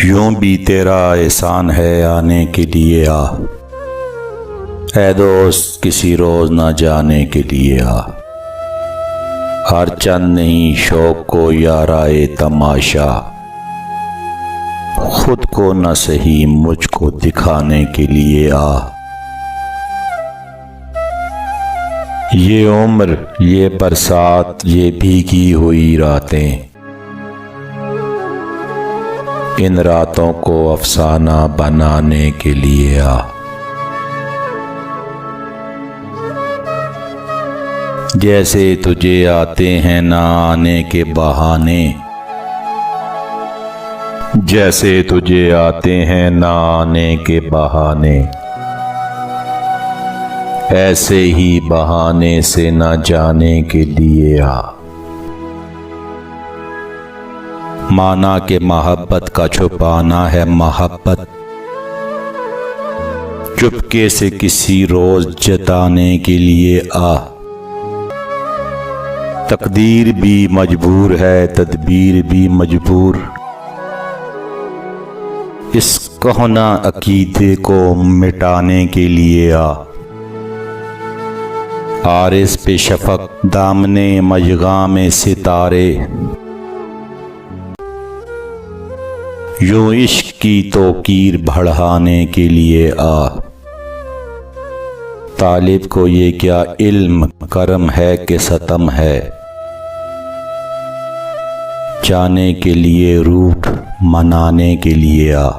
यूं भी तेरा एहसान है आने के लिए आ, ऐ दोस्त किसी रोज ना जाने के लिए आ। हर चंद नहीं शौक को याराए तमाशा, खुद को न सही मुझको दिखाने के लिए आ। ये उम्र ये बरसात ये भीगी हुई रातें, इन रातों को अफसाना बनाने के लिए आ। जैसे तुझे आते हैं ना आने के बहाने, जैसे तुझे आते हैं ना आने के बहाने, ऐसे ही बहाने से ना जाने के लिए आ। माना के मोहब्बत का छुपाना है मोहब्बत, चुपके से किसी रोज जताने के लिए आ। तकदीर भी मजबूर है तदबीर भी मजबूर, इस कहना अकीदे को मिटाने के लिए आ। आरिस पे शफक दामने मजगा में सितारे, यूं इश्क की तौकीर बढ़ाने के लिए आ। तालिब को ये क्या इल्म करम है कि सतम है, जाने के लिए रूठ मनाने के लिए आ।